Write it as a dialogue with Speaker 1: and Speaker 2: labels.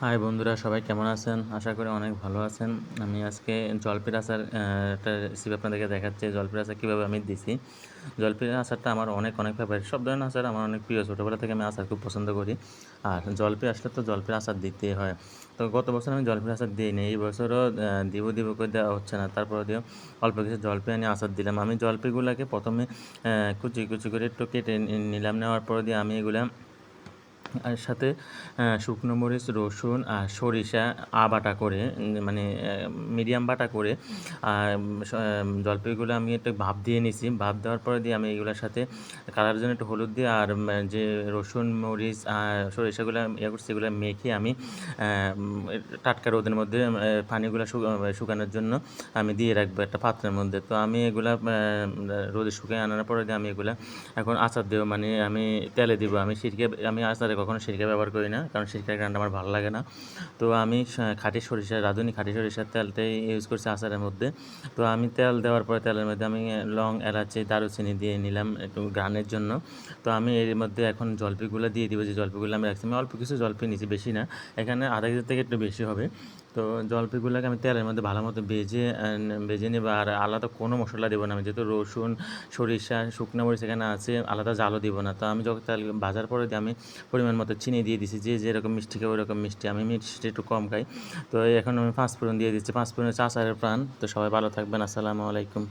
Speaker 1: High বন্ধুরা, সবাই কেমন আছেন? আশা করি অনেক ভালো আছেন। আমি আজকে জলপির আচার একটা রেসিপি আপনাদেরকে দেখাচ্ছি। জলপির আচার কীভাবে আমি দিছি। জলপির আচারটা আমার অনেক ফেভারিট। সব ধরনের আচার আমার অনেক প্রিয়। ছোটোবেলা থেকে আমি আচার খুব পছন্দ করি। আর জলপি আসলে তো জলপির আচার দিতেই হয়। তো গত বছর আমি জলপির আচার দিইনি। এই বছরও দিব করে দেওয়া হচ্ছে না। তারপরে দিয়েও অল্প কিছু জলপি এনে আচার দিলাম। আমি জলপিগুলোকে প্রথমে কুচি করে একটু কেটে নিলাম। নেওয়ার পরে দিয়ে আমি এগুলা আর সাথে শুকনো মরিচ, রসুন আর সরিষা বাটা করে মানে মিডিয়াম বাটা করে জলপাইগুলো আমি একটু ভাপ দিয়ে নিছি। ভাপ দেওয়ার পরে দিয়ে আমি এগুলোর সাথে কালারের জন্য একটু হলুদ দিয়ে আর যে রসুন, মরিচ আর সরিষাগুলো করছি, এগুলো মেখে আমি টাটকা রোদের মধ্যে পানিগুলো শুকানোর জন্য আমি দিয়ে রাখবো একটা পাত্রের মধ্যে। তো আমি এগুলা রোদে শুকিয়ে আনার পরে দিয়ে আমি এগুলা এখন আচার দেবো, মানে আমি তেলে দিব। আমি আচারে কখনো সিরকা ব্যবহার করি না, কারণ সিরকার গ্রানটা আমার ভালো লাগে না। তো আমি খাঁটি সরিষা, রাঁধুনি খাঁটি সরিষার তেলটাই ইউজ করছি আচারের মধ্যে। তো আমি তেল দেওয়ার পরে তেলের মধ্যে আমি লং, এলাচি, দারুচিনি দিয়ে নিলাম একটু গ্রানের জন্য। তো আমি এর মধ্যে এখন জলপিগুলো দিয়ে দিব। যে জলপিগুলো আমি রাখছি, আমি অল্প কিছু জলপি নিয়েছি, বেশি না। এখানে আধা কেজি থেকে একটু বেশি হবে। তো জলপিগুলোকে আমি তেলের মধ্যে ভালো মতো ভেজে নেবো। আর আলাদা কোনো মশলা দেবো না আমি, যেহেতু রসুন, সরিষা, শুকনো মরিচ এখানে আছে, আলাদা জালও দিব না। তো আমি যখন তেল ভাজার পরে দিয়ে আমি পরিমাণ মতো চিনি দিয়ে দিছি। যে যেরকম মিষ্টি খাই ওরকম মিষ্টি, আমি মিষ্টি একটু কম খাই। তো এখন আমি পাঁচফোড়ন দিয়ে দিচ্ছি। পাঁচফোড়ন হচ্ছে আচারের প্রাণ। তো সবাই ভালো থাকবেন। আসসালামু আলাইকুম।